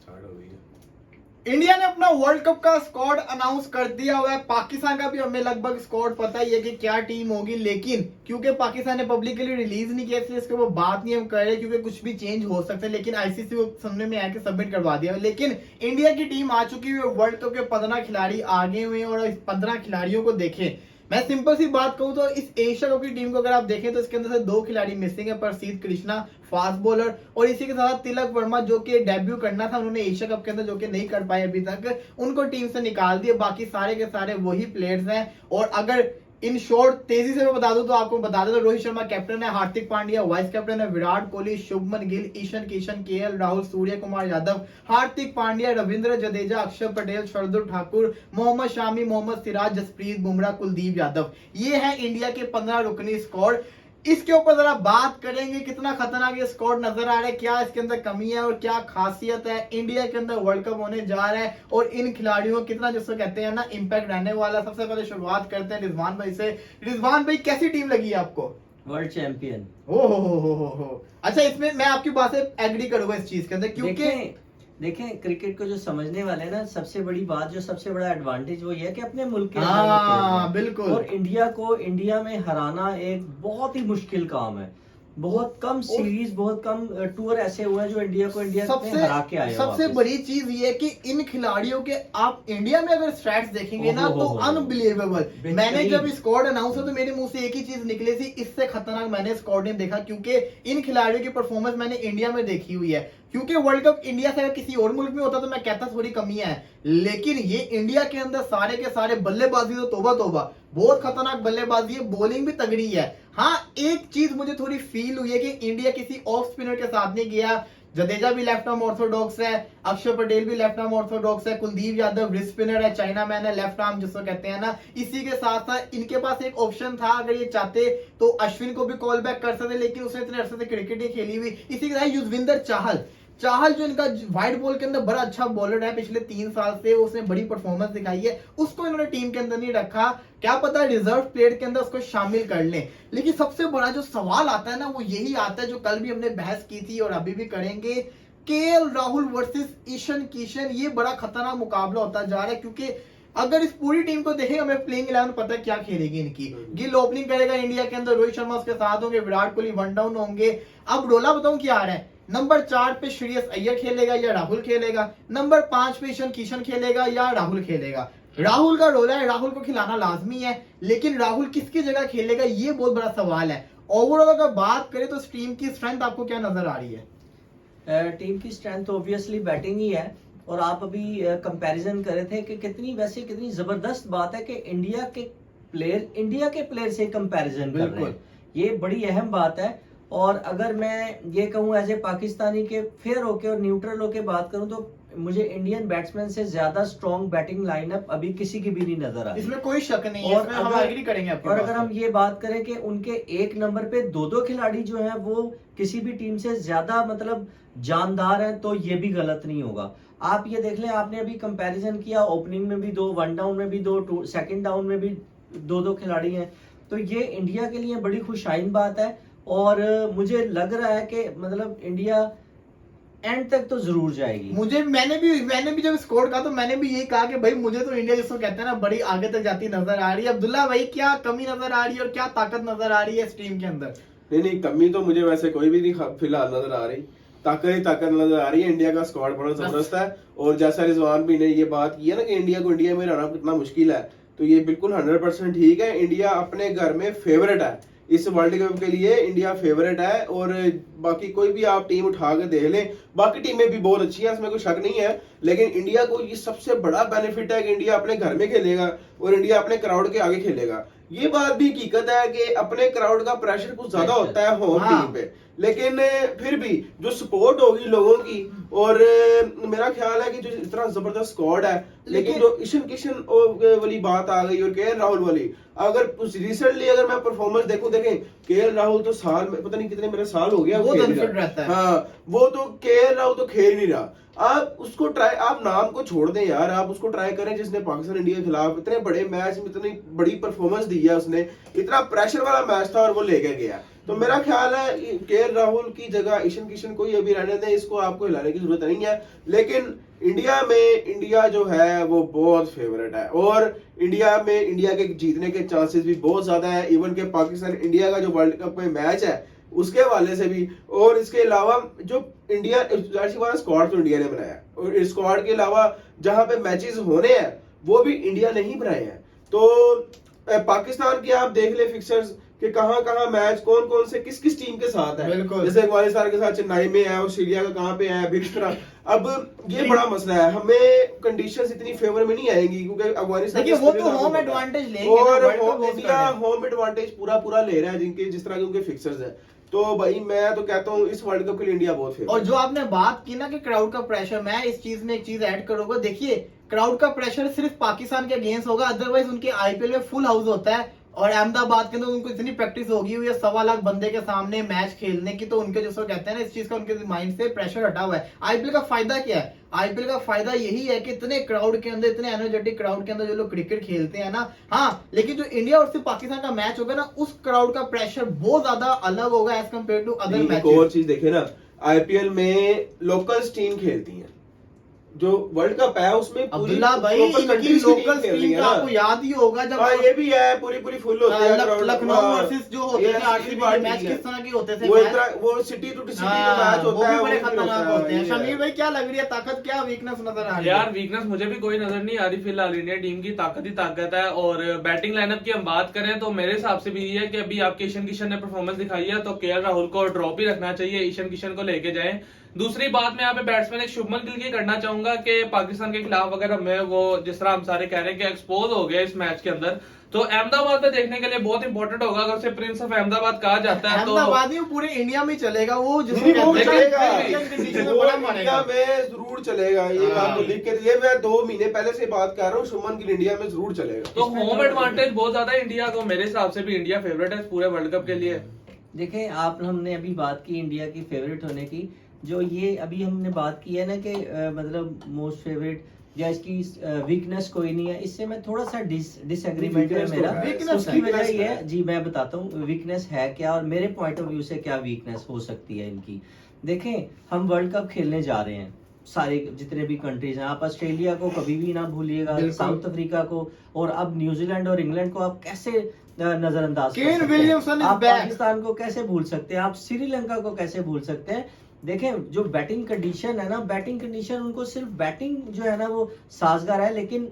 Start हो गई है। इंडिया ने अपना वर्ल्ड कप का स्क्वाड अनाउंस कर दिया हुआ है। पाकिस्तान का भी हमें लगभग स्क्वाड पता ही है कि क्या टीम होगी, लेकिन क्योंकि पाकिस्तान ने पब्लिकली रिलीज नहीं किया इसलिए इसके वो बात नहीं हम कर रहे, क्योंकि कुछ भी चेंज हो सकता है। लेकिन आईसीसी को सुनने में आया कि सबमिट करवा दिया। लेकिन इंडिया की टीम आ चुकी है, वर्ल्ड कप के 15 खिलाड़ी आगे हुए हैं और इस 15 खिलाड़ियों को देखें, मैं सिंपल सी बात कहूं तो इस एशिया कप की टीम को अगर आप देखें तो इसके अंदर से 2 खिलाड़ी मिसिंग है, प्रसिद्ध कृष्णा फास्ट बॉलर और इसी के साथ तिलक वर्मा जो कि डेब्यू करना था उन्होंने एशिया कप के अंदर, जो कि नहीं कर पाए अभी तक, उनको टीम से निकाल दिया। बाकी सारे के सारे वही प्लेयर्स हैं। और अगर इन शॉर्ट तेजी से मैं बता दूं तो आपको बता दें तो रोहित शर्मा कैप्टन है, हार्दिक पांड्या वाइस कैप्टन है, विराट कोहली, शुभमन गिल, ईशान किशन, केएल राहुल, सूर्य कुमार यादव, हार्दिक पांड्या, रविंद्र जडेजा, अक्षर पटेल, शार्दुल ठाकुर, मोहम्मद शामी, मोहम्मद सिराज, जसप्रीत बुमराह, कुलदीप यादव। ये है इंडिया के 15 रुकनी स्क्वाड। इसके ऊपर जरा बात करेंगे कितना खतरनाक ये स्क्वाड नजर आ रहा है, क्या इसके अंदर कमी है और क्या खासियत है। इंडिया के अंदर वर्ल्ड कप होने जा रहा है और इन खिलाड़ियों को कितना जिसको कहते हैं ना इम्पैक्ट रहने वाला। सबसे पहले शुरुआत करते हैं रिजवान भाई से। रिजवान भाई कैसी टीम लगी है आपको? World champion. ओ हो। अच्छा, इसमें मैं आपकी बात से एग्री करूंगा इस चीज के अंदर, क्योंकि देखें क्रिकेट को जो समझने वाले हैं ना, सबसे बड़ी बात जो सबसे बड़ा एडवांटेज वो ये है कि अपने मुल्क के हाँ बिल्कुल। और इंडिया में हराना एक बहुत ही मुश्किल काम है। बहुत कम सीरीज, बहुत कम टूर ऐसे हुए हैं जो इंडिया में हरा के आए। सबसे बड़ी चीज ये है कि इन खिलाड़ियों के आप इंडिया में अगर स्टैट्स देखेंगे ना तो अनबिलीवेबल। मैंने जब स्क्वाड अनाउंस हुआ तो मेरे मुंह से एक ही चीज निकली थी, इससे खतरनाक मैंने स्क्वाड नहीं देखा, क्योंकि इन खिलाड़ियों की परफॉर्मेंस मैंने इंडिया में देखी हुई है। क्योंकि वर्ल्ड कप इंडिया से अगर किसी और मुल्क में होता तो मैं कहता थोड़ी कमियां है, लेकिन ये इंडिया के अंदर सारे के सारे बल्लेबाजी तो तोबा बहुत खतरनाक बल्लेबाजी है, बॉलिंग भी तगड़ी है। हाँ, एक चीज मुझे थोड़ी फील हुई है कि इंडिया किसी ऑफ स्पिनर के साथ नहीं गया। जडेजा भी लेफ्ट आर्म ऑर्थोडॉक्स है, अक्षर पटेल भी लेफ्ट आर्म ऑर्थोडॉक्स है, कुलदीप यादव रिस्ट स्पिनर है, चाइना मैन है लेफ्ट आर्म जिसको कहते हैं ना। इसी के साथ साथ इनके पास एक ऑप्शन था, अगर ये चाहते तो अश्विन को भी कॉल बैक कर सकते, लेकिन उसने इतने अरसे से क्रिकेट नहीं खेली हुई। इसी के साथ युजवेंद्र चाहल जो इनका व्हाइट बॉल के अंदर बड़ा अच्छा बॉलर है, पिछले 3 साल से उसने बड़ी परफॉर्मेंस दिखाई है, उसको इन्होंने टीम के अंदर नहीं रखा। क्या पता रिजर्व प्लेयर के अंदर उसको शामिल कर लें। लेकिन सबसे बड़ा जो सवाल आता है ना वो यही आता है जो कल भी हमने बहस की थी और अभी भी करेंगे, केएल राहुल वर्सेस ईशान किशन। ये बड़ा खतरनाक मुकाबला होता जा रहा है, क्योंकि अगर इस पूरी टीम को देखें हमें प्लेइंग 11 पता है क्या खेलेगी इनकी। गिल ओपनिंग करेगा इंडिया के अंदर, रोहित शर्मा उसके साथ होंगे, विराट कोहली वन डाउन होंगे। अब रोला बताऊं क्या आ रहा है, नंबर 4 पे श्रेयस अय्यर खेलेगा या राहुल खेलेगा, नंबर 5 पे ईशान किशन खेलेगा या राहुल खेलेगा। राहुल का रोल है, राहुल को खिलाना लाजमी है, लेकिन राहुल किसकी जगह खेलेगा ये बहुत बड़ा सवाल है। ओवरऑल अगर बात करें तो इस टीम की स्ट्रेंथ आपको क्या नजर आ रही है? टीम की स्ट्रेंथ ऑब्वियसली बैटिंग ही है। और आप अभी कंपैरिजन कर रहे थे कि कितनी जबरदस्त बात है कि इंडिया के प्लेयर से कंपैरिजन कर रहे हैं, ये बड़ी अहम बात है। और अगर मैं ये कहूं एज ए पाकिस्तानी के फेयर होके और न्यूट्रल होके बात करूं तो मुझे इंडियन बैट्समैन से ज्यादा स्ट्रॉन्ग बैटिंग लाइनअप अभी किसी की भी नहीं नजर आ रही, इसमें कोई शक नहीं है। और हम एग्री करेंगे। और अगर हम ये बात करें कि उनके 1 नंबर पे 2 खिलाड़ी जो हैं वो किसी भी टीम से ज्यादा मतलब जानदार हैं, तो ये भी गलत नहीं होगा। आप ये देख लें, आपने अभी कंपैरिजन किया, ओपनिंग में भी 2, वन डाउन में भी 2, सेकंड डाउन में भी 2 खिलाड़ी हैं, तो ये इंडिया के लिए बड़ी खुशाइन बात है। और मुझे लग रहा है कि मतलब इंडिया एंड तक तो जरूर जाएगी। मैंने भी जब स्कोर कहा तो मैंने भी यही कहा कि भाई मुझे तो इंडिया जिसको कहते हैं ना बड़ी आगे तक जाती नजर आ रही है। अब्दुल्ला भाई, क्या कमी नजर आ रही है और क्या ताकत नजर आ रही है इस टीम के अंदर? नहीं, कमी तो मुझे वैसे कोई भी नहीं फिलहाल नजर आ रही, ताकत नजर आ रही है। इंडिया का स्क्वाड बड़ा जबरदस्त है, और जैसा रिजवान भी ने ये बात की है ना कि इंडिया को इंडिया में रहना कितना मुश्किल है, तो ये बिल्कुल 100% ठीक है। इंडिया अपने घर में फेवरेट है, इस वर्ल्ड कप के लिए इंडिया फेवरेट है। और बाकी कोई भी आप टीम उठा के देख लें, बाकी टीमें भी बहुत अच्छी हैं, इसमें कोई शक नहीं है, लेकिन इंडिया को ये सबसे बड़ा बेनिफिट है कि इंडिया अपने घर में खेलेगा और इंडिया अपने क्राउड के आगे खेलेगा। ये बात भी हकीकत है कि अपने क्राउड का प्रेशर कुछ ज्यादा होता है होम टीम पे, लेकिन फिर भी जो सपोर्ट होगी लोगों की, और मेरा ख्याल है कि जो इतना जबरदस्त स्क्वाड है, लेकिन जो ईशान किशन वाली बात आ गई और केएल राहुल वाली, अगर रिसेंटली अगर मैं परफॉर्मेंस देखें केएल राहुल तो साल में पता नहीं कितने मेरे साल हो गया वो रहता है। हाँ, वो तो केएल राहुल तो खेल नहीं रहा। आप उसको ट्राई, आप नाम को छोड़ दें यार, आप उसको ट्राई करें जिसने पाकिस्तान इंडिया के खिलाफ इतने बड़े मैच में इतनी बड़ी परफॉर्मेंस दी है, उसने इतना प्रेशर वाला मैच था और वो लेके गया। तो मेरा ख्याल है केएल राहुल की जगह ईशान किशन को ही अभी रहने दें, इसको आपको हिलाने की जरूरत नहीं है। लेकिन इंडिया में इंडिया जो है वो बहुत फेवरेट है, और इंडिया में इंडिया के जीतने के चांसेस भी बहुत ज्यादा है। इवन के पाकिस्तान इंडिया का जो वर्ल्ड कप में मैच है उसके हवाले से भी, और इसके अलावा जो इंडिया स्क्वाड तो इंडिया ने बनाया, और इस स्क्वाड के अलावा जहां पे मैचेस होने हैं वो भी इंडिया ने ही बनाए हैं। तो पाकिस्तान के आप देख ले फिक्सर्स कि कहां मैच कौन कौन से किस किस टीम के साथ है, जैसे अफगानिस्तान के साथ चेन्नई में है, ऑस्ट्रेलिया का कहां पे है, फिर इस तरह। अब ये बड़ा मसला है, हमें कंडीशंस इतनी फेवर में नहीं आएंगी क्योंकि अफगानिस्तान देखिए वो तो होम एडवांटेज लेंगे और इंडिया होम एडवांटेज पूरा ले रहा है जिनके जिस तरह के उनके फिक्सर्स है। तो भाई मैं तो कहता हूँ इस वर्ल्ड कप के लिए इंडिया बहुत फेवरेट। और जो आपने बात की ना कि क्राउड का प्रेशर, मैं इस चीज में एक चीज ऐड करूंगा। देखिए क्राउड का प्रेशर सिर्फ पाकिस्तान के अगेंस्ट होगा, अदरवाइज उनके आईपीएल में फुल हाउस होता है, और अहमदाबाद के अंदर उनको इतनी प्रैक्टिस होगी हुई है 1.25 लाख बंदे के सामने मैच खेलने की, तो उनके जो कहते हैं ना इस चीज का उनके माइंड से प्रेशर हटा हुआ है। आईपीएल का फायदा क्या है? आईपीएल का फायदा यही है कि इतने क्राउड के अंदर, इतने एनर्जेटिक क्राउड के अंदर जो लोग क्रिकेट खेलते हैं ना, हाँ, लेकिन जो इंडिया और पाकिस्तान का मैच होगा ना, उस क्राउड का प्रेशर बहुत ज्यादा अलग होगा as compare to other match. और चीज देखे ना, आईपीएल में लोकल टीम खेलती है, जो वर्ल्ड कप है उसमें अब्दुल्ला भाई इनकी लोकल टीम का आपको याद ही होगा जब ये भी है पूरी फुल होती है लखनऊ वर्सेस जो होते थे आरसीबी मैच किस तरह के होते थे, वो सिटी टू सिटी का मैच होता है, वो भी बड़े खतरनाक होते हैं। शमीर भाई क्या लग रही है ताकत, क्या वीकनेस नजर आ रही है? यार वीकनेस मुझे भी कोई नजर नहीं आ रही फिलहाल, इंडिया टीम की ताकत ही ताकत है। और बैटिंग लाइनअप की हम बात करें तो मेरे हिसाब से भी ये है कि अभी आपके ईशान किशन ने परफॉर्मेंस दिखाई है तो केएल राहुल को ड्रॉप ही रखना चाहिए, ईशान किशन को लेके जाए। दूसरी बात मैं यहाँ पे बैट्समैन एक शुभमन गिल की करना चाहूंगा कि पाकिस्तान के खिलाफ अगर हमें वो जिस तरह हम सारे कह रहे हैं कि एक्सपोज हो गया इस मैच के अंदर, तो अहमदाबाद में देखने के लिए बहुत इंपॉर्टेंट होगा। अगर उसे प्रिंस ऑफ अहमदाबाद कहा जाता है तो अहमदाबाद ही पूरे इंडिया में चलेगा, वो इंडिया में जरूर चलेगा। ये बात तो लिख के दिए, मैं 2 महीने पहले से बात कर रहा हूँ, शुभमन गिल इंडिया में जरूर चलेगा। तो होम एडवांटेज बहुत ज्यादा है इंडिया को, मेरे हिसाब से भी इंडिया फेवरेट है पूरे वर्ल्ड कप के लिए। देखें आप, हमने अभी बात की इंडिया की फेवरेट होने की, जो ये अभी हमने बात की है ना कि मतलब मोस्ट फेवरेट या इसकी वीकनेस कोई नहीं है, इससे मैं थोड़ा सा डिसएग्रीमेंट है मेरा। उसकी वजह ये है जी, मैं बताता हूँ वीकनेस है क्या और मेरे पॉइंट ऑफ व्यू से क्या वीकनेस हो सकती है इनकी। देखें हम वर्ल्ड कप खेलने जा रहे हैं, सारे जितने भी कंट्रीज हैं, आप ऑस्ट्रेलिया को कभी भी ना भूलिएगा, साउथ अफ्रीका को, और अब न्यूजीलैंड और इंग्लैंड को आप कैसे नजरअंदाज कर सकते हैं? आप पाकिस्तान को कैसे भूल सकते हैं? आप श्रीलंका को कैसे भूल सकते हैं? देखें जो बैटिंग कंडीशन है ना, बैटिंग कंडीशन उनको सिर्फ बैटिंग जो है ना वो साजगार है, लेकिन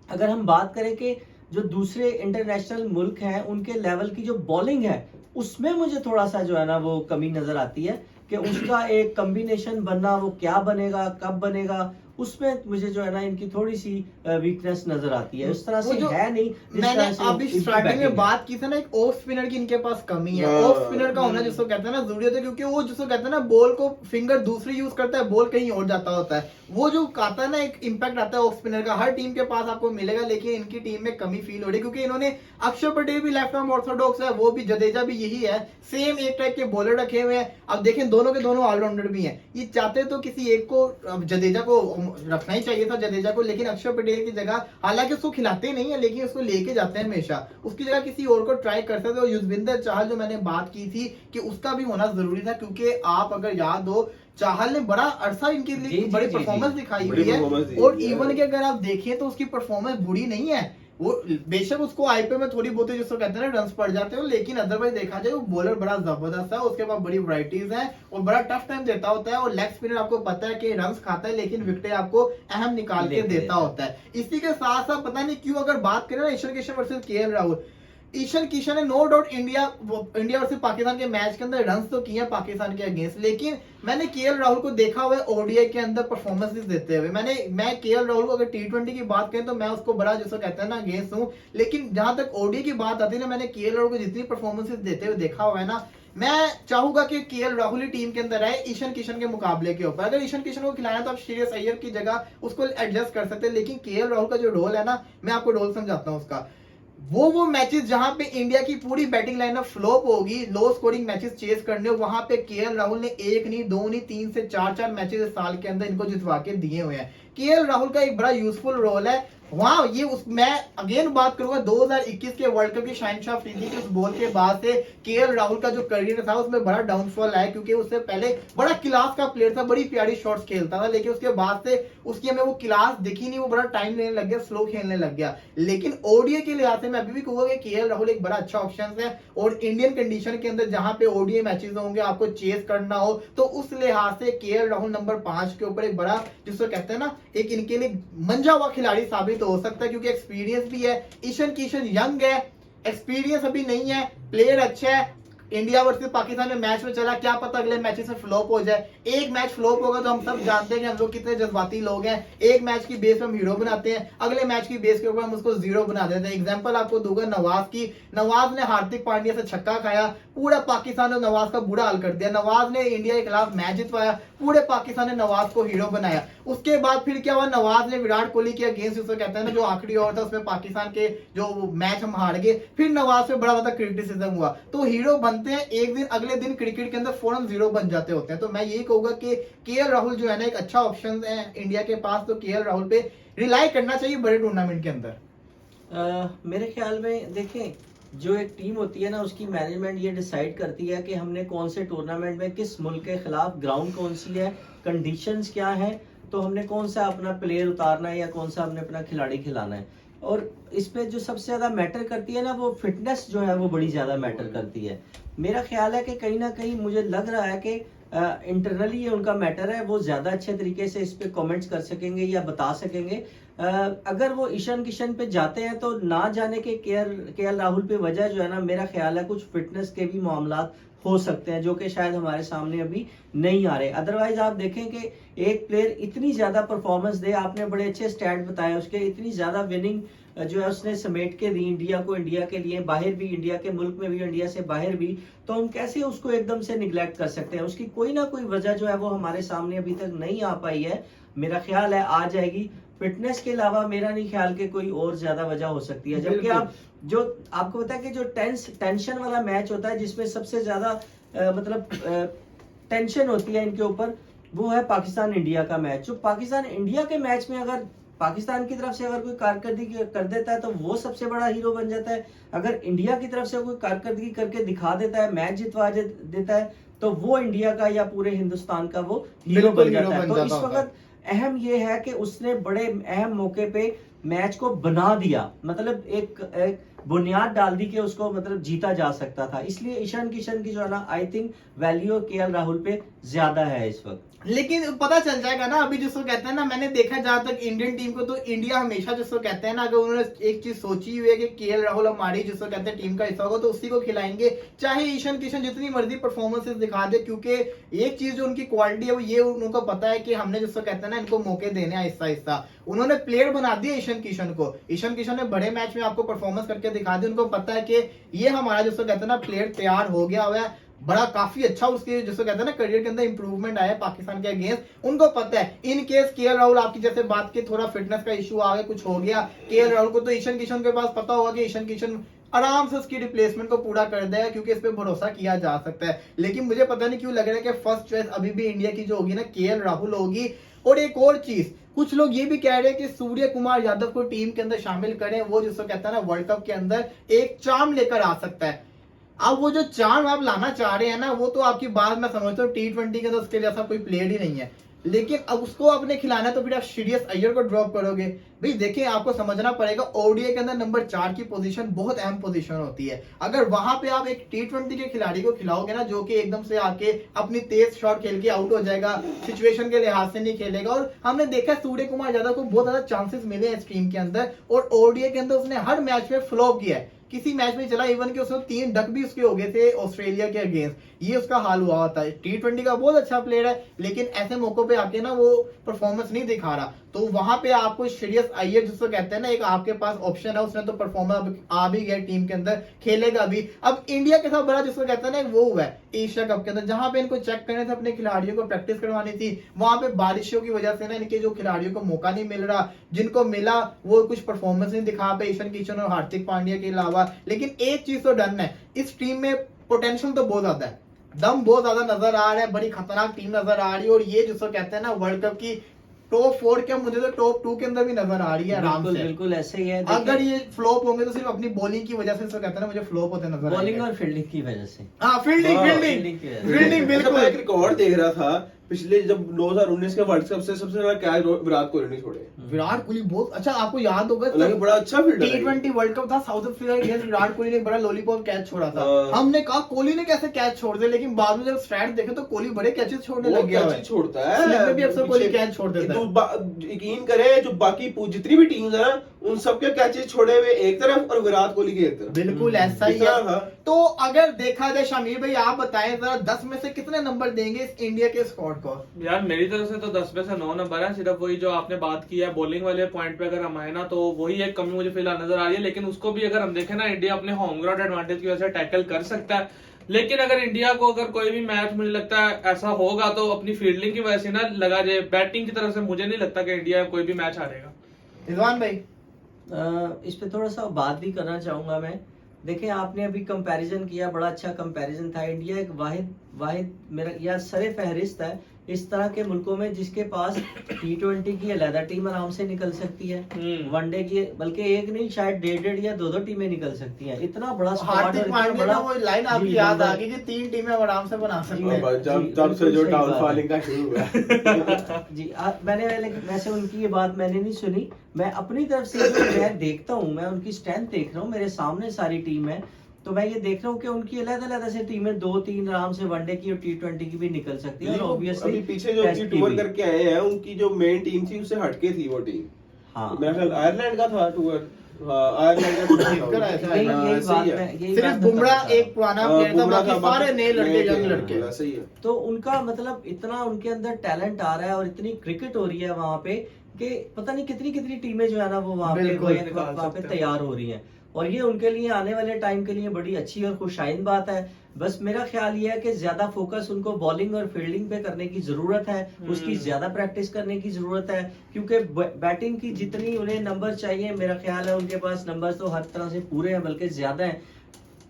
अगर हम बात करें कि जो दूसरे इंटरनेशनल मुल्क हैं उनके लेवल की जो बॉलिंग है उसमें मुझे थोड़ा सा जो है ना वो कमी नजर आती है कि उसका एक कॉम्बिनेशन बनना, वो क्या बनेगा कब बनेगा, उसमें मुझे जो है ना इनकी थोड़ी सी वीकनेस नजर आती है। उस तरह से है नहीं। मैंने अभी स्टार्टिंग में बात की थी ना, एक ऑफ स्पिनर की इनके पास कमी है। ऑफ स्पिनर का होना जिसको कहते हैं ना जरूरी होता है, क्योंकि वो जिसको कहते हैं ना बॉल को फिंगर दूसरी यूज करता है, बॉल कहीं और जाता होता है, वो जो आता है ना एक इम्पैक्ट आता है ऑफ स्पिनर का, हर टीम के पास आपको मिलेगा, लेकिन इनकी टीम में कमी फील हो रही है क्योंकि इन्होंने अक्षर पटेल भी लेफ्ट आर्म ऑर्थोडॉक्स है, वो भी जडेजा भी यही है, सेम एक टाइप के बॉलर रखे हुए हैं। अब देखें दोनों के दोनों ऑलराउंडर भी हैं, ये चाहते तो किसी एक को, जडेजा को रखना ही चाहिए था जडेजा को, लेकिन अक्षर पटेल की जगह, हालांकि उसको खिलाते नहीं है लेकिन उसको लेके जाते हैं हमेशा, उसकी जगह किसी और को ट्राई करते थे। और युजवेंद्र चहल जो मैंने बात की थी कि उसका भी होना जरूरी था, क्योंकि आप अगर याद हो चाहल ने बड़ा अरसा इनके लिए बड़ी परफॉर्मेंस दिखाई हुई है, और इवन के अगर आप देखें तो उसकी परफॉर्मेंस बुरी नहीं है। वो बेशक उसको आईपीएल में थोड़ी बहुत जिसको कहते हैं ना रन्स पड़ जाते हो, लेकिन अदरवाइज देखा जाए वो बॉलर बड़ा जबरदस्त है, उसके पास बड़ी वैरायटीज है और बड़ा टफ टाइम देता होता है। और लेग स्पिनर आपको पता है कि रन्स खाता है लेकिन विकेटें आपको अहम निकाल के देता होता है। इसी के साथ साथ पता नहीं क्यों अगर बात करें ना ईशान किशन वर्सेस केएल राहुल, ईशान किशन ने no doubt India versus Pakistan के मैच के अंदर रन्स तो किए हैं पाकिस्तान के अगेंस्ट, लेकिन मैंने केएल राहुल को देखा हुआ है ओडीआई के अंदर परफॉर्मेंसेस देते हुए। मैं केएल राहुल को अगर टी20 की बात करें तो मैं उसको बड़ा जैसा कहते हैं ना अगेंस्ट हूं, लेकिन जहां तक ओडीआई की बात आती है ना, मैंने केएल राहुल को जितनी परफॉर्मेंसेस देते हुए देखा हुआ है ना, मैं चाहूंगा कि केएल राहुल ही टीम के अंदर आए ईशान किशन के मुकाबले के ऊपर। अगर ईशान किशन को खिलाना तो आप श्रेयस अय्यर की जगह उसको एडजस्ट कर सकते हैं, लेकिन केएल राहुल का जो रोल है ना, मैं आपको रोल समझाता हूँ उसका। वो मैचेस जहां पे इंडिया की पूरी बैटिंग लाइनअप फ्लॉप होगी, लो स्कोरिंग मैचेस चेस करने हो, वहां पे केएल राहुल ने 1 नहीं 2 नहीं 3 से 4 मैचेस इस साल के अंदर इनको जितवा के दिए हुए हैं। केएल राहुल का एक बड़ा यूजफुल रोल है वहाँ ये उस मैं अगेन बात करूंगा 2021 के वर्ल्ड कप की शहनशाह अफरीदी के उस बॉल के बाद से केएल राहुल का जो करियर था उसमें बड़ा डाउनफॉल आया, क्योंकि उससे पहले बड़ा क्लास का प्लेयर था, बड़ी प्यारी शॉट्स खेलता था, लेकिन उसके बाद से उसकी हमें वो क्लास दिखी नहीं, वो बड़ा टाइम लेने लग गया, स्लो खेलने लग गया। लेकिन ओडीआई के लिहाज से मैं अभी भी कहूंगा कि केएल राहुल एक बड़ा अच्छा ऑप्शन है, और इंडियन कंडीशन के अंदर जहां पे ओडीआई मैचेस होंगे, आपको चेस करना हो, तो उस लिहाज से केएल राहुल नंबर 5 के ऊपर एक बड़ा, जिसको कहते हैं ना, एक इनके लिए मंजा हुआ खिलाड़ी साबित हो सकता है, क्योंकि एक्सपीरियंस भी है। ईशान किशन यंग है, एक्सपीरियंस अभी नहीं है, प्लेयर अच्छा है। इंडिया वर्सेस पाकिस्तान में मैच में चला, क्या पता अगले मैचेस में फ्लॉप हो जाए। एक मैच फ्लॉप होगा तो हम सब जानते हैं कि हम लोग कितने जज्बाती लोग हैं। एक मैच की बेस पे हम हीरो बनाते हैं, अगले मैच की बेस के ऊपर हम उसको जीरो बना देते हैं। एग्जांपल आपको दूंगा नवाज की। नवाज ने हार्दिक पांड्या से छक्का खाया, पूरा पाकिस्तान ने नवाज का बुरा हाल कर दिया। नवाज ने इंडिया के खिलाफ मैच जितवाया, पूरे पाकिस्तान ने नवाज को हीरो बनाया। उसके बाद फिर क्या हुआ, नवाज ने विराट कोहली के अगेंस्ट, जिसको कहते हैं ना, जो आखिरी ओवर था उसमें पाकिस्तान के जो मैच हम हार गए, फिर नवाज पे बड़ा ज्यादा क्रिटिसिज्म हुआ। तो हीरो बनते हैं एक दिन, अगले दिन क्रिकेट के अंदर फौरन जीरो बन जाते होते हैं। तो मैं यही कहूंगा कि केएल राहुल जो है ना, एक अच्छा ऑप्शन है इंडिया के पास, तो केएल राहुल पे रिलाई करना चाहिए बड़े टूर्नामेंट के अंदर। मेरे ख्याल में देखें, जो एक टीम होती है ना, उसकी मैनेजमेंट ये डिसाइड करती है कि हमने कौन से टूर्नामेंट में किस मुल्क के खिलाफ, ग्राउंड कौन सी है, कंडीशंस क्या है, तो हमने कौन सा अपना प्लेयर उतारना है या कौन सा हमने अपना खिलाड़ी खिलाना है। और इसमें जो सबसे ज्यादा मैटर करती है ना, वो फिटनेस जो है वो बड़ी ज्यादा मैटर करती है। मेरा ख्याल है कि कहीं ना कहीं मुझे लग रहा है कि इंटरनली ये उनका मैटर है, वो ज्यादा अच्छे तरीके से इस पे कमेंट्स कर सकेंगे या बता सकेंगे। अगर वो ईशान किशन पे जाते हैं तो ना जाने के केएल राहुल पे वजह जो है ना, मेरा ख्याल है कुछ फिटनेस के भी मामलात हो सकते हैं, जो कि शायद हमारे सामने अभी नहीं आ रहे। अदरवाइज आप देखें कि एक प्लेयर इतनी ज्यादा परफॉर्मेंस दे, आपने बड़े अच्छे स्टैट बताए उसके, इतनी ज्यादा विनिंग जो है उसने समेट के दी इंडिया को, इंडिया के लिए, बाहर भी, इंडिया के मुल्क में भी, इंडिया से बाहर भी, तो हम कैसे उसको एकदम से निगलेक्ट कर सकते हैं। उसकी कोई ना कोई वजह जो है वो हमारे सामने अभी तक नहीं आ पाई है। मेरा ख्याल है आ जाएगी। फिटनेस के अलावा मेरा नहीं ख्याल कि कोई और ज्यादा वजह हो सकती है। जबकि आप जो आपको पता है कि जो टेंशन वाला मैच होता है, जिसमें सबसे ज्यादा मतलब टेंशन होती है इनके ऊपर, वो है पाकिस्तान इंडिया का मैच। जो पाकिस्तान इंडिया के मैच में अगर पाकिस्तान की तरफ से अगर कोई कारकर्दगी कर देता है तो वो सबसे बड़ा हीरो बन जाता है। अगर इंडिया की तरफ से कोई कारकर्दगी करके दिखा देता है, मैच जितवा देता है, तो वो इंडिया का या पूरे हिंदुस्तान का वो हीरो बन जाता है। तो इस वक्त अहम ये है कि उसने बड़े अहम मौके पे मैच को बना दिया, मतलब एक बुनियाद डाल दी कि उसको मतलब जीता जा सकता था। इसलिए ईशान किशन की जो है ना, I think value KL Rahul पे ज्यादा है इस वक्त। लेकिन पता चल जाएगा ना, अभी जिसको कहते हैं ना, मैंने देखा जहां तक इंडियन टीम को, तो इंडिया हमेशा जिसको कहते हैं ना, अगर उन्होंने एक चीज सोची हुई है कि केएल राहुल हमारी जिसको कहते हैं टीम का हिस्सा होगा, तो उसी को खिलाएंगे, चाहे ईशान किशन जितनी मर्जी परफॉर्मेंसेस दिखा दे। क्योंकि एक चीज जो उनकी क्वालिटी है वो ये, उनको पता है कि हमने जिसको कहते हैं ना, इनको मौके देने आहिस्ता आहिस्ता। उन्होंने प्लेयर बना दिया ईशान किशन को। ईशान किशन ने बड़े मैच में आपको परफॉर्मेंस करके दिखा दी। उनको पता है कि ये हमारा जिसको कहते हैं ना, प्लेयर तैयार हो गया हुआ है, बड़ा काफी अच्छा उसके जिसको कहते हैं ना, करियर के अंदर इंप्रूवमेंट आया पाकिस्तान के अगेंस्ट। उनको पता है इन केस केएल राहुल, आपकी जैसे बात की, थोड़ा फिटनेस का इशू आ गया, कुछ हो गया केएल राहुल को, तो ईशान किशन के पास पता होगा कि ईशान किशन आराम से उसकी रिप्लेसमेंट को पूरा कर देगा, क्योंकि इस पे भरोसा किया जा सकता है। लेकिन मुझे पता नहीं क्यों लग रहा है कि फर्स्ट चॉइस अभी भी इंडिया की जो होगी ना, केएल राहुल होगी। और एक और चीज, कुछ लोग ये भी कह रहे हैं कि सूर्य कुमार यादव को टीम के अंदर शामिल करें, वो जिसको कहता है ना, वर्ल्ड कप के अंदर एक चार्म लेकर आ सकता है। अब वो जो चार्म आप लाना चाह रहे हैं ना, वो तो आपकी बात मैं समझता हूँ, T20 के अंदर उसके जैसा कोई प्लेयर ही नहीं है। लेकिन अब उसको आपने खिलाना है, तो फिर आप श्रेयस अय्यर को ड्रॉप करोगे। भाई देखिए, आपको समझना पड़ेगा, ओडीआई के अंदर नंबर 4 की पोजीशन बहुत अहम पोजीशन होती है। अगर वहां पे आप एक T20 के खिलाड़ी को खिलाओगे ना, जो कि एकदम से आके अपनी तेज शॉट खेल के आउट हो जाएगा, सिचुएशन के लिहाज से नहीं खेलेगा। और हमने देखा सूर्य कुमार यादव को बहुत ज्यादा चांसेस मिले हैं इस टीम के अंदर, और ओडीआई के अंदर उसने हर मैच में फ्लॉप किया है। किसी मैच में चला, इवन कि उसको 3 डक भी उसके हो गए थे ऑस्ट्रेलिया के अगेंस्ट, ये उसका हाल हुआ होता है। T20 का बहुत अच्छा प्लेयर है, लेकिन ऐसे मौकों पे आके ना वो परफॉर्मेंस नहीं दिखा रहा। तो वहां पे आपको श्रेयस अय्यर जिसको कहते हैं ना, एक आपके पास ऑप्शन है। उसने तो परफॉर्मेंस आ भी गया टीम के अंदर, खेलेगा भी। अब इंडिया के साथ बड़ा जिसको कहते हैं ना, वो हुआ है एशिया कप के अंदर, जहां पे इनको चेक करने थे, अपने खिलाड़ियों को प्रैक्टिस करवानी थी। वहां पे बारिशों की वजह से ना, इनके जो खिलाड़ियों को मौका नहीं मिल रहा, जिनको मिला वो कुछ परफॉर्मेंस नहीं दिखा पाए, ईशान किशन और हार्दिक पांड्या के अलावा। लेकिन एक चीज तो डन है, इस टीम में पोटेंशियल तो बहुत ज्यादा है, दम बहुत ज्यादा नजर आ रहा है, बड़ी खतरनाक टीम नजर आ रही है। और ये जिसको कहते हैं ना, वर्ल्ड कप की टॉप 4 के मुझे तो टॉप 2 के अंदर भी नजर आ रही है आराम बिल्कुल से। बिल्कुल ऐसे ही है। अगर ये फ्लॉप होंगे तो सिर्फ अपनी बॉलिंग की वजह से, इसको कहते हैं ना मुझे फ्लॉप होते नजर बॉलिंग आएंगे। और फील्डिंग की वजह से। हाँ फील्डिंग हाँ, फील्डिंग की वजह से। फील्डिंग बिल्कुल। मैं एक बिल्कुल। रिकॉर्ड देख रहा था पिछले जब 2019 के वर्ल्ड कप से सबसे ज्यादा कैच विराट कोहली ने छोड़े। विराट कोहली बहुत अच्छा, आपको याद होगा हालांकि बड़ा अच्छा फील्डर है। T20 वर्ल्ड कप था साउथ अफ्रीका के अगेंस्ट, विराट कोहली ने एक बड़ा लॉलीपॉप कैच छोड़ा था। हाँ। हमने कहा कोहली ने कैसे कैच छोड़ दिया, लेकिन बाद में जब स्टैट्स देखे तो कोहली बड़े कैचेस छोड़ने वो लग गया कैच है। छोड़ता है। स्लिप में भी अक्सर कोहली पीछे- कैच छोड़ देता है। तो यकीन करे जो बाकी जितनी भी टीम्स है ना उन सबके कैचेस छोड़े हुए एक तरफ और विराट कोहली की एक तरफ। बिल्कुल ऐसा ही इतना है। था। तो अगर देखा जाए शामिर भाई आप बताएं जरा 10 में से कितने नंबर देंगे इस इंडिया के स्क्वाड को? यार मेरी तरफ से तो 10 में से 9 नंबर है। सिर्फ वही जो आपने बात की है बॉलिंग वाले पॉइंट पे अगर हम आए ना, तो वही एक कमी मुझे फिलहाल नजर आ रही है। लेकिन उसको भी अगर हम देखें ना, इंडिया अपने होम ग्राउंड एडवांटेज की वजह से टैकल कर सकता है। लेकिन अगर इंडिया को अगर कोई भी मैच मुझे लगता है ऐसा होगा तो अपनी फील्डिंग की वजह से ना लगा जाए। बैटिंग की तरफ से मुझे नहीं लगता कि इंडिया कोई भी मैच हारेगा। रिजवान भाई इस पे थोड़ा सा बात भी करना चाहूंगा मैं। देखिए आपने अभी कंपैरिजन किया, बड़ा अच्छा कंपैरिजन था। इंडिया एक वाहिद वाहिद मेरा या सरे फहरिस्त है इस तरह के मुल्कों में जिसके पास T20 की अलहदा टीम आराम से निकल सकती है, वनडे की बल्कि एक नहीं शायद 1.5 या 2 टीमें निकल सकती हैं। इतना बड़ा स्क्वाड और हार्दिक इतना पांड्या बड़ा का वो लाइन आपकी जी, याद आ नंबर। गई कि 3 टीमें हम आराम से बना सकते जी, हैं। जब जी, जब से बिल्कुल जो सही बात डाउनफॉलिंग का शुरू हुआ जी मैंने वैसे उनकी ये बात मैंने नहीं सुनी। मैं अपनी तरफ से जो मैं देखता हूँ, मैं उनकी स्ट्रेंथ देख रहा हूँ, मेरे सामने सारी टीम है, तो मैं ये देख रहा हूँ कि उनकी अलग-अलग से टीमें 2-3 आराम से वनडे की और T20 की भी निकल सकती है। और ऑब्वियसली अभी पीछे जो उनकी टूर करके आए हैं उनकी जो मेन टीम थी उससे हटके थी वो टीम। हाँ मेरा ख्याल आयरलैंड का था टूर। हाँ आयरलैंड का टूर जीतकर आया था। यही हाँ, यही सही बात है। मैं यही सिर्फ बात मैं बुमराह बताता एक पुराना प्लेयर था, बाकी सारे नए लड़के यंग लड़के। सही है। तो उनका मतलब इतना उनके अंदर टैलेंट आ रहा है और इतनी क्रिकेट हो रही है वहां पे कि पता नहीं कितनी कितनी टीमें जो है ना वो वहां पे बिल्कुल, वहां पे तैयार हो रही हैं। और ये उनके लिए आने वाले टाइम के लिए बड़ी अच्छी और खुशाइन बात है। बस मेरा ख्याल ये है कि ज्यादा फोकस उनको बॉलिंग और फील्डिंग पे करने की जरूरत है, उसकी ज्यादा प्रैक्टिस करने की जरूरत है, क्योंकि बैटिंग की जितनी उन्हें नंबर चाहिए मेरा ख्याल है उनके पास नंबर तो हर तरह से पूरे हैं, बल्कि ज्यादा हैं।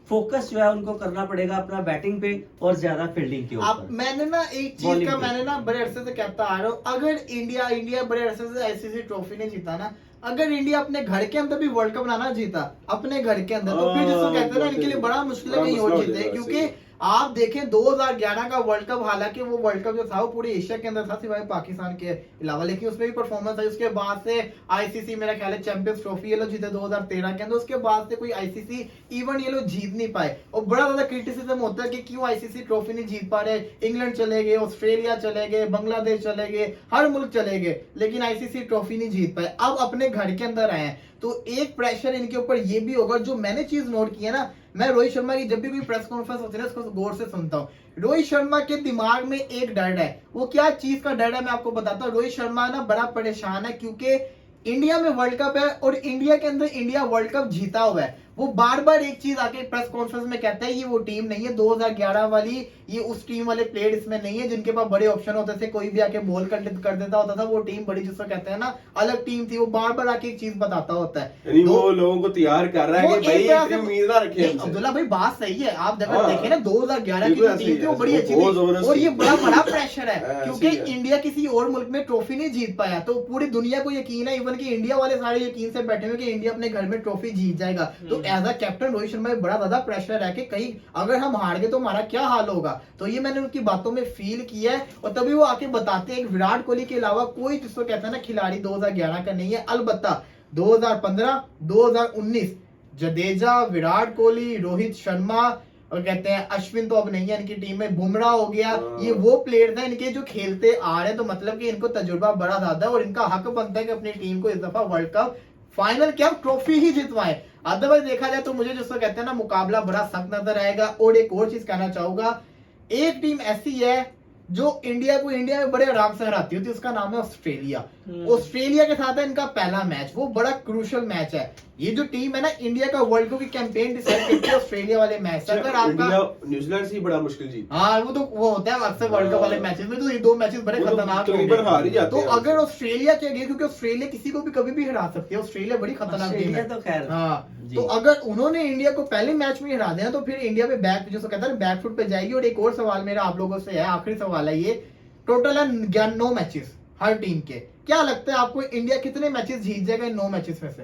फोकस जो है उनको करना पड़ेगा अपना बैटिंग पे और ज्यादा फील्डिंग के अब ऊपर। मैंने ना एक चीज Bowling का पे। मैंने ना बड़े अरसे से कहता आ रहा हूँ, अगर इंडिया बड़े अरसे से आईसीसी ट्रॉफी नहीं जीता ना, अगर इंडिया अपने घर के अंदर भी वर्ल्ड कप ना जीता अपने घर के अंदर, तो फिर जिसको कहते हैं ना इनके लिए बड़ा मुश्किल है बड़ा कहीं मसला और हो जीते। जाएगा, क्योंकि सही है। आप देखें 2011 का वर्ल्ड कप, हालांकि वो वर्ल्ड कप जो था वो पूरे एशिया के अंदर था सिवाय पाकिस्तान के अलावा, लेकिन उसमें भी परफॉर्मेंस आई। उसके बाद से आईसीसी मेरा ख्याल है चैंपियंस ट्रॉफी ये लोग जीते 2013 के अंदर, उसके बाद से कोई आईसीसी इवेंट ये लोग जीत नहीं पाए। और बड़ा ज्यादा क्रिटिसिज्म होता है कि क्यों आईसीसी ट्रॉफी नहीं जीत पा रहे। इंग्लैंड चले गए, ऑस्ट्रेलिया चले गए, बांग्लादेश चले गए, हर मुल्क चले गए, लेकिन आईसीसी ट्रॉफी नहीं जीत पाए। अब अपने घर के अंदर आए हैं तो एक प्रेशर इनके ऊपर ये भी होगा। जो मैंने चीज नोट की है ना, मैं रोहित शर्मा की जब भी कोई प्रेस कॉन्फ्रेंस होती है ना उसको गौर से सुनता हूँ। रोहित शर्मा के दिमाग में एक डर है, वो क्या चीज का डर है मैं आपको बताता हूँ। रोहित शर्मा ना बड़ा परेशान है क्योंकि इंडिया में वर्ल्ड कप है और इंडिया के अंदर इंडिया वर्ल्ड कप जीता हुआ है। वो बार बार एक चीज आके प्रेस कॉन्फ्रेंस में कहता है ये वो टीम नहीं है 2011 वाली, ये उस टीम वाले प्लेयर इसमें नहीं है जिनके पास बड़े ऑप्शन होते थे, कोई भी आके बॉल कर देता होता था, वो टीम बड़ी जिसको कहते हैं ना अलग टीम थी। वो बार बार आके एक चीज बताता होता है, यानी वो लोगों को तैयार कर रहा है वो कि भाई एक तरह इतनी से- उम्मीद ना रखें हमसे। अब्दुल्ला भाई बात सही है, आप अगर हाँ। देखें ना 2011 की बिल्कुल जो ऐसे टीम ही थी वो है, बड़ी अच्छी बहुत थी। जबरदस्त और ये थी। बड़ा प्रेशर है हाँ, क्योंकि ऐसे ही है। इंडिया किसी और मुल्क में ट्रॉफी नहीं जीत पाया, तो पूरी दुनिया को यकीन है, इवन कि इंडिया वाले सारे यकीन से बैठे हुए कि इंडिया अपने घर में ट्रॉफी जीत जाएगा। तो as a captain Rohit Sharma बड़ा ज्यादा प्रेशर है कि कहीं अगर हम हार गए तो हमारा क्या हाल होगा। तो ये मैंने उनकी बातों में फील किया है और तभी वो आके बताते हैं विराट कोहली के अलावा कोई जिसको कहता है ना खिलाड़ी 2011 का नहीं है। अलबत्ता 2015, 2019 जडेजा, विराट कोहली, रोहित शर्मा और कहते हैं अश्विन तो अब नहीं है इनकी टीम में, बुमराह हो गया, ये वो प्लेयर थे इनके जो खेलते आ रहे हैं। तो मतलब कि इनको तजुर्बा बड़ा ज्यादा है और इनका हक बनता है कि अपनी टीम को इस दफा वर्ल्ड कप फाइनल क्या ट्रॉफी ही जितवाएं। अदरवाइज देखा जाए तो मुझे जिसको कहते हैं ना मुकाबला बड़ा सख्त नजर आएगा। और एक और चीज कहना चाहूंगा, एक टीम ऐसी है जो इंडिया को इंडिया में बड़े आराम से हराती होती है, उसका नाम है ऑस्ट्रेलिया। ऑस्ट्रेलिया के साथ है इनका पहला मैच, वो बड़ा क्रूशियल मैच है। ये जो टीम है ना इंडिया का वर्ल्ड कप की कैंपेन डिसाइड करती है ऑस्ट्रेलिया वाले मैच से। अगर आपका इंडिया न्यूजीलैंड से ही बड़ा मुश्किल जीत। हाँ वो होता है अक्सर वर्ल्ड कप वाले मैचेस में, तो ये दो मैचेस बड़े वो तो खतरनाक तकरीबन हार ही जाते तो हैं। अगर ऑस्ट्रेलिया के गए, क्योंकि ऑस्ट्रेलिया किसी को भी कभी भी हरा सकती है, ऑस्ट्रेलिया बड़ी खतरनाक टीम ऑस्ट्रेलिया है। तो खैर हाँ जी। तो अगर उन्होंने इंडिया को पहले मैच में हरा दिया तो फिर इंडिया पे बैक जो कहता है बैक फुट पे जाएगी। और एक और सवाल मेरा आप लोगों से है, आखिरी सवाल है ये, टोटल है 9 मैचेस हर टीम के, क्या लगता है आपको इंडिया कितने मैचेस जीत जाएगा इन 9 मैचेस में से?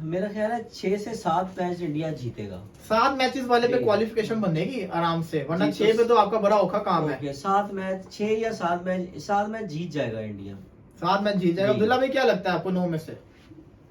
मेरा ख्याल है 6 से 7 मैच इंडिया जीतेगा। 7 मैचेस वाले पे जी। क्वालिफिकेशन बनेगी आराम से, वरना जी, 6 पे तो आपका बड़ा औखा काम है। ओके, 7 मैच, 6 या 7 मैच जीत जाएगा इंडिया। 7 मैच जीत जाएगा। जी। अब्दुल्ला भाई क्या लगता है आपको 9 में से?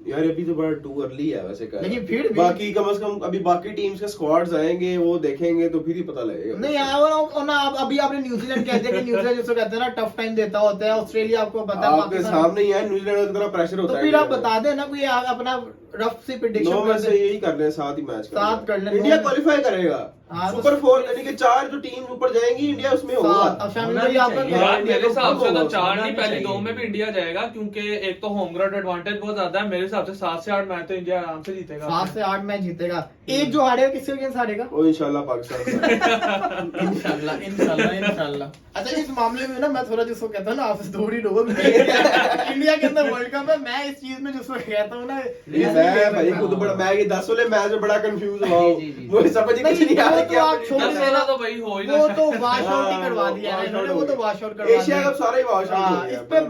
यार अभी तो बड़ा टू अर्ली है वैसे कहना। लेकिन फिर भी- बाकी कम से कम अभी बाकी टीम्स के स्क्वाड्स आएंगे, वो देखेंगे तो फिर ही पता लगेगा। नहीं यार, और ना अभी आपने न्यूजीलैंड कह दिया कि न्यूजीलैंड जिसको कहते हैं ना टफ टाइम देता होता है, ऑस्ट्रेलिया आपको पता है आपके पाकिस्तान- सामने ही है, न्यूजीलैंड का कितना प्रेशर होता तो है। फिर आप बता देना कोई अपना रफ सी प्रेडिक्शन 9 में से यही कर ले, 7 ही मैच 7 कर ले। इंडिया 9 क्वालिफाई करेगा। हाँ, तो- सुपर 4 यानी कि 4 जो टीम ऊपर जाएंगी इंडिया उसमें होगा। अब शामिल होना भाई भी आपका चाहिए। क्या- यार मेरे हिसाब से तो 4 होना नहीं, भी पहले चाहिए। 2 में भी इंडिया जाएगा, क्योंकि एक तो होम ग्राउंड एडवांटेज बहुत ज्यादा है। मेरे हिसाब से 7 से 8 मैच तो इंडिया आराम से जीतेगा। 7 से 8 मैच जीतेगा। एक जो हारेगा किसके अगेंस्ट हारेगा? वो इंशाल्लाह पाकिस्तान से। इंशाल्लाह इंशाल्लाह इंशाल्लाह। अच्छा, इस मामले में ना मैं थोड़ा जिसको कहता हूँ ना आपसे दूर ही रहो। इंडिया के अंदर वर्ल्ड कप है, मैं इस चीज में जिसको कहता हूँ ना, मैं भाई खुद बड़ा, मैं ये 10 वाले मैच में बड़ा कंफ्यूज हुआ हूँ। जी, जी, जी। मुझे समझ ही कुछ नहीं आ रहा नहीं, कि तो आप आप छोड़ दस वाला तो भाई हो ही ना। वो तो वॉश आउट ही हाँ, करवा दिया है wash out इन्होंने, वो हो तो गया। वॉश आउट करवा एशिया दिया। कप सारा ही वॉश आउट हो हाँ, गया। इस पे